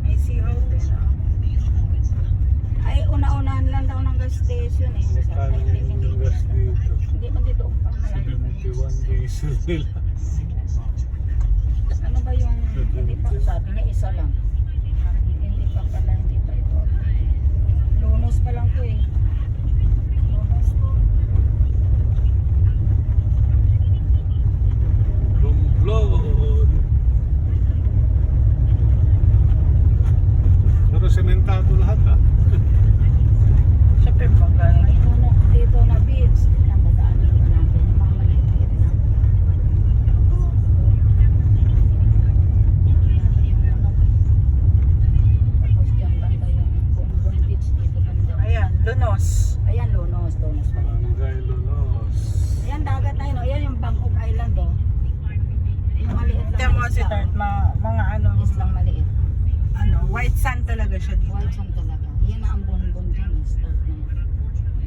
May zero din. Ay, una-unahan lang daw ng gas station eh. Magkano yung gas dito? Hindi man dito ang pangalayo. 71 diesel nila. Ano ba yung, hindi pa, sabi niya isa lang. Hindi pa pala, hindi pa ito. Lunos pa lang to eh. Lunos to. Romblon. Pero sementado lahat ah. Siyempre, magkano. Dito na beach. Napadaanin ko natin yung mga maliit na. Tapos dyan banda yung Bongbong Beach dito banda. Ayan, Lunos. Ayan, Lunos pa rin. Barangay Lunos. Ayan, dagat na yun. Ayan yung Bangkok Island oh. Yung maliit lang. Tiyan mo si Tart, mga ano, Islang maliit. white sand talaga siya dito. White sand talaga. Yan na ang bonbon dyan. Start na yan.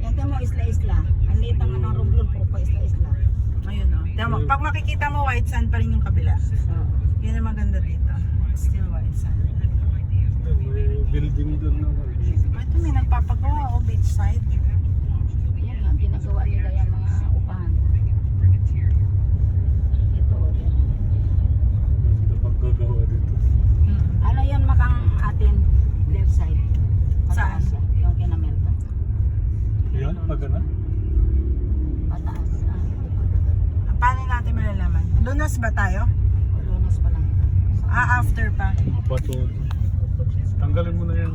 Yan tiyan mo, isla-isla. Ang liit ang ng Romblon, puro pa isla-isla. Ayun o. Tiyan mo, pag makikita mo white sand pa rin yung kabila. Yan ang maganda dito. Still white sand. May building doon naman. Ito may nagpapagawa o beachside. Yan nga, ginagawa nila yung mga upahan. Ito, yan. Ganda paggagawa dito. Ano yan makang atin? Left side. Saan? Pataas yan, yung kinamelta. Yan, pagana. Pataas. Paano natin malalaman? Lunas ba tayo? Lunas pa lang. After pa. Mga bato. Tanggalin mo na yan.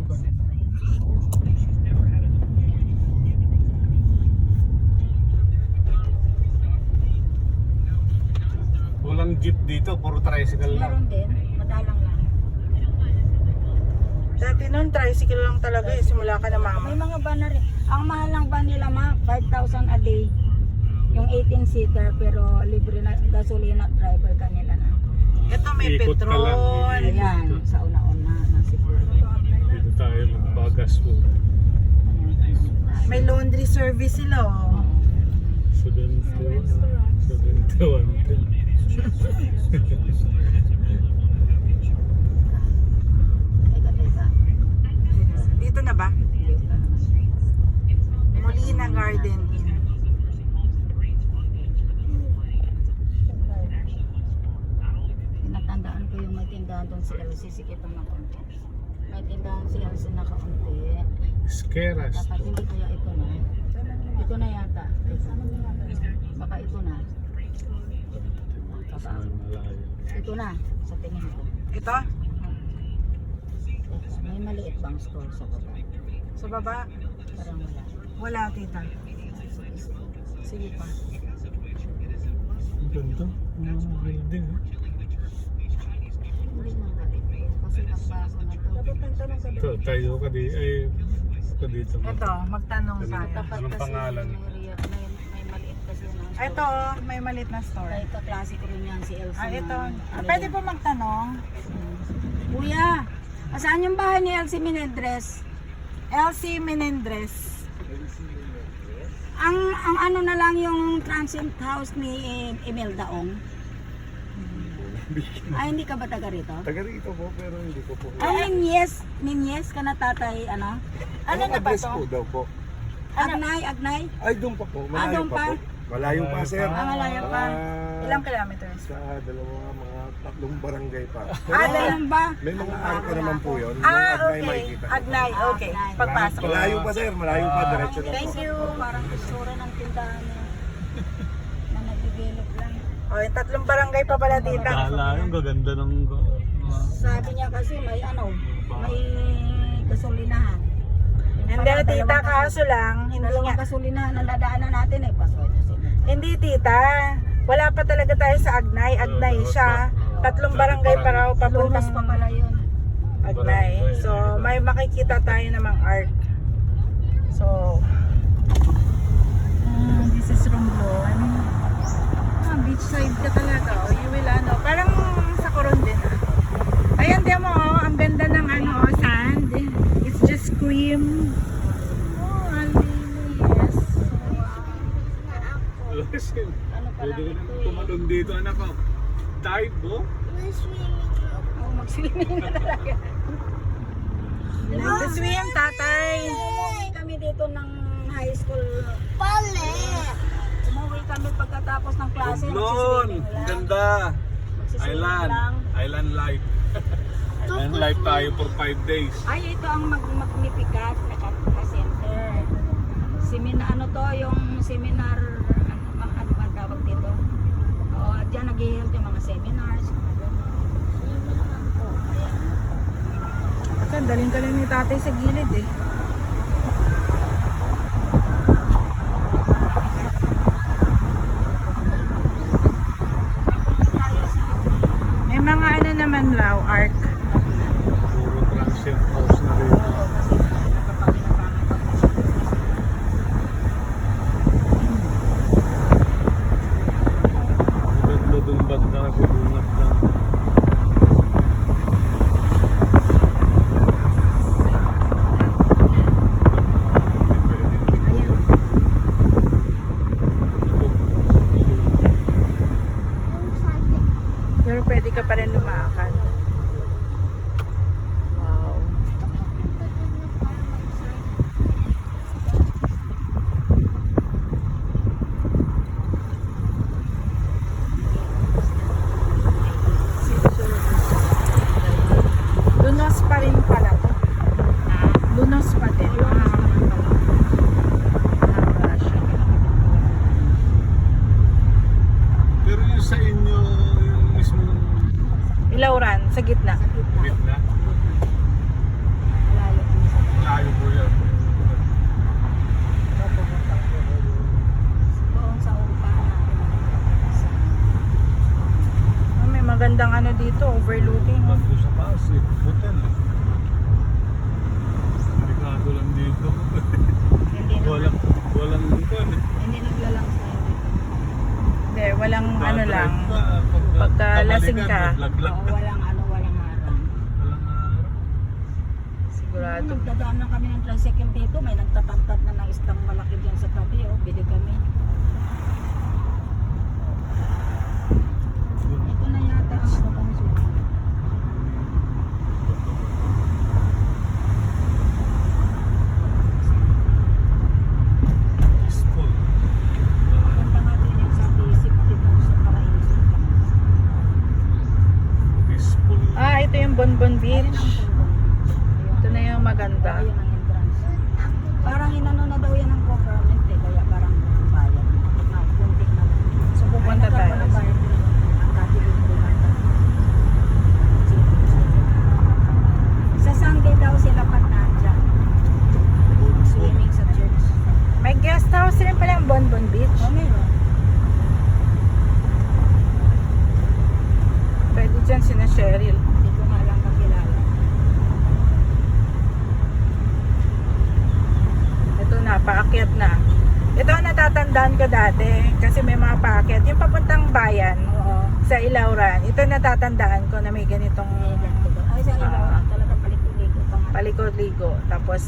Walang jeep dito, puro tricycle lang. Meron din, madalang lang. Dati nun, tricycle lang talaga eh. Simula ka na mama. May mga van na rin. Ang mahal ng van nila ma, 5,000 a day. Yung 18-seater pero libre na gasolina at driver kanila na. Ito may Ikot ka lang, petrol. ikot. Ayan, sa una-una na siguro. Dito tayo magpagas po. May laundry service sila oh. 71. 71. Teka. Dito na ba? Hindi pa naman. Molina Garden Inn. Tinatandaan ko yung may tindahan doon si LC, sikipan ng konti. May tindahan si LC na kaunti. Esqueras. Dapat hindi kaya ito na. Ito na yata. Baka ito na. Sa malayo. Ito na, sa tingin ko. Ito? May maliit bang store sa baba? Sa baba? Parang wala. Wala tita. Sige pa. Ang ganda. Mga building. Hindi nang galit. Kasi nagbago na to. Dapat nagtanong ka Ito, tayo ka di. Ay, ka dito. Ito, magtanong Ano? tayo. Tapat Anong kasi pangalan? may maliit kasi na store. Ito oh, may malit na store. Kahit kaklase ko rin yan si Elsa. Ito. na- Pwede po magtanong. Kuya, saan yung bahay ni Elsie Menendres? LC Menendres. Ang ano na lang yung transient house ni Emel Daong. Ay, hindi ka ba taga rito? Taga rito po, pero hindi ko po. Ay, Ninyes ka na tatay, ano? Ano na ba address to? po daw po? Agnay? Ay, doon pa po. Malayo doon pa? po. Malayo pa, sir. Malayo pa. Ilang kilometers? Sa mga tatlong barangay pa. Alam ba? May mga arko naman po yun. Yung Ah, Agnay okay. makikita. Agnay, okay. Agnay. Pagpasok. Malayo pa, sir. Malayo pa. Diretso na Thank po. you. Parang itsura ng tindahan niya na nag-develop lang. Oh, yung tatlong barangay pa pala tita. Kala yung gaganda ng... Sabi niya kasi may may gasolinahan. Hindi tita, kaso lang, hindi Dalawang nga. gasolinahan na nadaanan natin eh. Pasoy. Hindi tita. Wala pa talaga tayo sa Agnay. Agnay siya. Tatlong barangay pa raw Lunas papuntang pa pala yun. Agnay. So, may makikita tayo namang arc. So, this is Romblon. Beachside ka talaga. Oh. You will parang sa Coron din. Ayan, di mo, ang ganda ng sand. It's just cream. Oh, alinis. Ano pala Pwede ka ito nang eh. tumalon dito, anak ko. Dive po? Mag-swimming na talaga. Nag-swim, tatay. Umuwi kami dito ng high school. Umuwi kami pagkatapos ng klase. Doon, Magsiswimming lang. ganda. Magsiswimming lang. Island life. Island life tayo for 5 days. Ay, ito ang magnificat na center. Ano to, yung seminar, ano ba tawag dito? O, dyan nag-held yung mga seminars. Oh, ayan. Kasi daling-daling ni tatay sa gilid eh. May mga ano naman raw, arc. Puro transient house na rin. Oo, kasi nakapaginabangan pa po siya. Ganda dun banda na bulungat lang. Pero pwede ka pa rin lumakad. Wow. Lunos pa rin pala to. Lunos pa din. Pero yung sa inyo, yung mismo Ilauran, sa gitna. gitna, Malayo kami sa layo po yan. doon sa umpahan natin. Oh, may magandang ano dito, overlooking. Bago sa taas eh, hotel eh. Delikado lang dito. walang ikon eh. Hindi naglalang sa dito. Hindi, walang ano Dadrive lang. ka, Pagka lasing ka. Laglag Oo, na. walang harang. Walang araw. Sigurado. Nagdadaan lang kami ng tricycle dito, may nagtatantad na ng isang malaki dyan sa tabi, oh, bili kami. Ito na yata ang sobrang sulit. Peaceful. Punta natin yung sa isip dito sa Paraiso. Peaceful. Ah, ito yung Bonbon Beach. Ito na yung maganda. Ayun ang entrance. Parang inano na daw yan ng government eh, kaya parang bayan. Kunti na lang. So Pupunta pupunta tayo. tayo ng bayan. Ang dati libre na ito. Sa Sunday daw sila nandyan. Swimming sa church. May guest house rin pala yung Bonbon Beach. Oh, meron. Pwede dyan sina Cheryl. Hindi ko nga lang kakilala. Ito na, paakyat na. Ito ang natatandaan ko dati kasi may mga paakyat. Yung papuntang bayan Oo. sa Ilauran, ito natatandaan ko na may ganitong Ay, sa ilaw. Talaga paliko-liko pa nga. palikod-ligo. Tapos,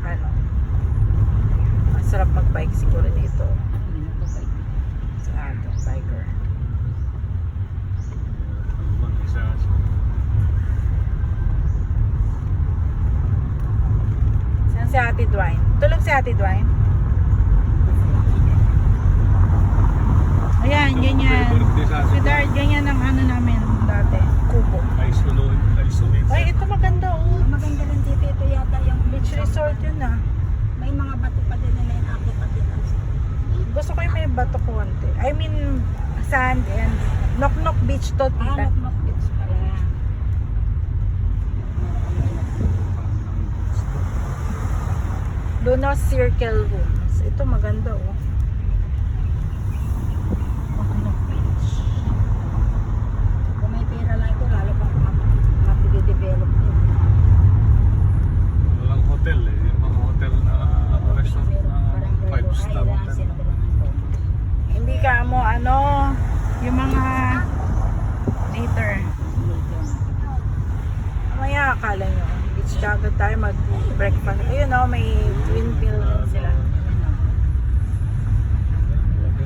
ano, masarap mag-bike siguro dito sa ato, biker. Mag-isa. Saan si Ate Dwayne? Tulog si Ate Dwayne? Ayan, ganyan. Si Dart, ganyan ang ano namin dati. Kubo. Isolate. Ay, ito maganda oh. Maganda rin dito. Ito yata yung Beach resort yun ah. May mga bato pa din nila yung akit-akit. Gusto ko yung may bato konti. I mean, sand and Nok-Nok Beach to, tita. Nok Beach pala. Lunos Circle Rooms. Ito maganda oh. Nok-Nok Beach. Kung may pera lang ito, lalo pang matidevelop din. Walang hotel eh. Yung mga hotel na restaurant na Parang 5-star hotel. Hindi ka mo ano, yung mga later. Mamaya akala nyo, beach dagat tayo mag-breakfast. Ayun oh, may windmill din sila.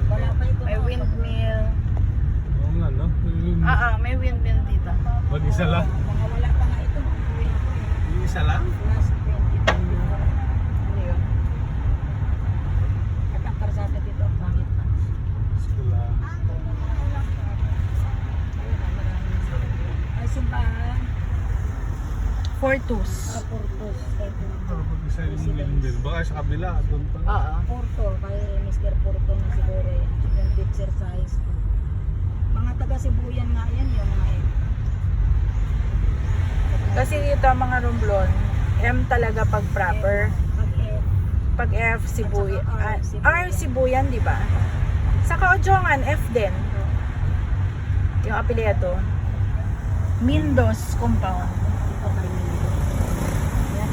Wala pa ito. May windmill. Oo nga no? May windmill dito. Mag-isa lang. Portus. Sa Portos. Isa yung din. Baka sa kabila, doon pa. Oo. Porto, kay Mr. Porto na siguro yan. Yung teacher sa high school. Mga taga Sibuyan nga yan, yung mga yan. Kasi dito mga Romblon, M talaga pag proper. Pag Pag F, Sibuyan. At saka R, R, Sibuyan, di ba? Sa Kaojongan, F din. Yung apelyido. Mindos compound. ito kay yan.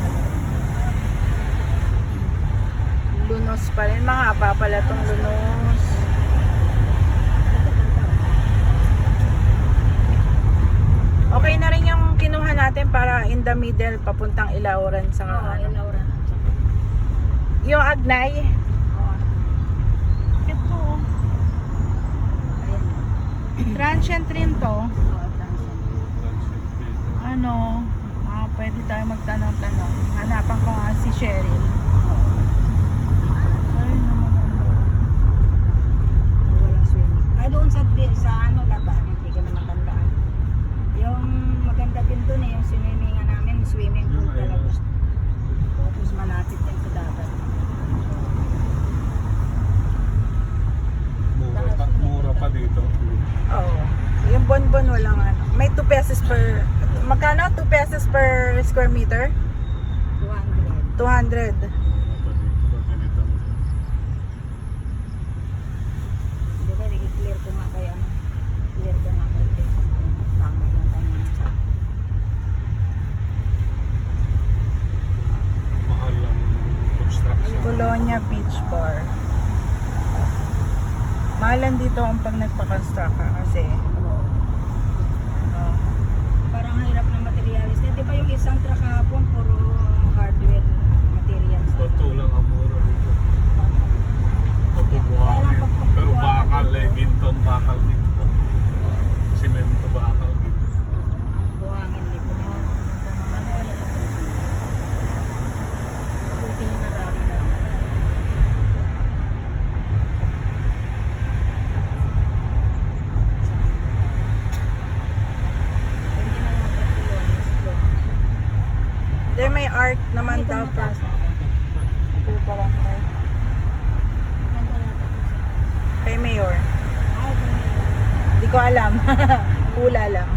Lunos pa rin. Mahaba pala tong Lunos. Okay na rin yung kinuha natin para in the middle, papuntang Ilauran sa Oo, ano. Laura. Yung Agnay. Oo. Ito. Ayan. Transient rin to. Oo, transient. Ano, pwede tayo magtanong-tanong. Hanapan ko nga si Cheryl. Ay, naman ano. Walang swimming. Ay, doon sa ano, Laban, hindi ko na matandaan. Yung maganda din doon yung swimming namin, swimming pool talaga. Tapos malapit din sa dagat. Mura pa dito. Oo. Yung bonbon walang ano. May 2 pesos per... Magkano? 2 pesos per square meter? 200. 200. Mura pa dito. Pag ganito. Di ba, i-clear ko nga kaya ano. Clear ko nga kaya. Tama na tayo sa Mahal lang construction. Colonia Beach Bar. Mahalan dito ang pag nagpa-construct ka kasi parang hirap ng materials. Di ba yung isang truck kahapon, puro hardware materials. Bato lang ang mura dito. Pagbubuhangin. Pero bakal eh. Ginton bakal dito. Simento bakal dito. Buhangin dito. Mabuti yung narami na. Hindi na lang patuloy. then may art naman daw pa. Ito parang art. Kay Mayor. Hindi ko alam. Hula lang.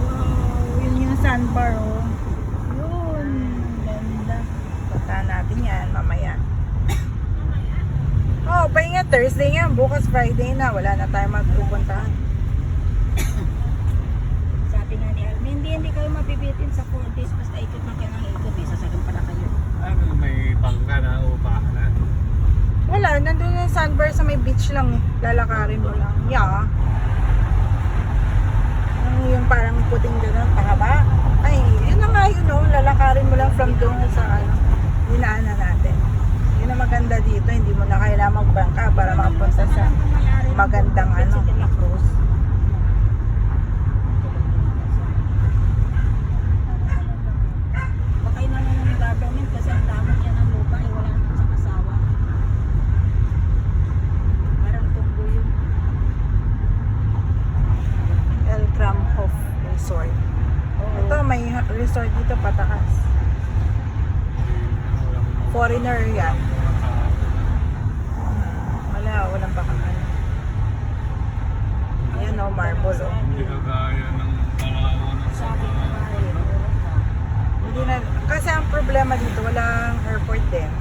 Wow, yun yung sandbar oh. Yun, ganda. Punta natin yan mamaya. Oh, pahinga Thursday nga. Bukas Friday na. Wala na tayo magpupuntahan. Sabi nga ni Almin, hindi kayo mabibitin sa 4 days basta ikot na kayo ng ikot. May sasagan pala kayo. Ano, may bangka na upahan na. Wala, nandun yung sandbar sa may beach lang eh. Lalakarin mo lang. Yeah. Yung parang puting gano'n, pahaba. Ay, yun na nga yun oh. Lalakarin mo lang from doon sa ano, dinaanan natin. Yun ang maganda dito. Hindi mo na kailangan magbangka para makapunta sa magandang ano. Sa De La Cruz. Baka yun na lang ng government kasi ang dami niya ng lupa eh, wala naman sa kasawa. Parang tunggo yun. El Kramhof Resort. Ito, may resort dito patakas. Foreigner yan. Walang baka ano. Ayan o, marble o. Hindi kagaya ng Palawan ng Sabi ko nga eh, Hindi na, kasi ang problema dito, walang airport din.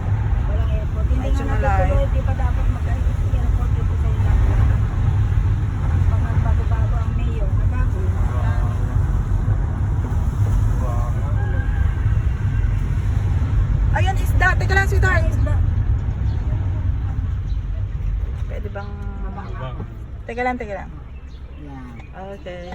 walang airport. Hindi Medyo nga malayo. natutuloy, di ba dapat mag-airport dito sa ilang. Pag magbago-bago ang mayor, nabago yun. Ayan, isda. Teka lang, sweetheart. Isda. Pwede bang... Teka lang, teka lang. Yan. Okay.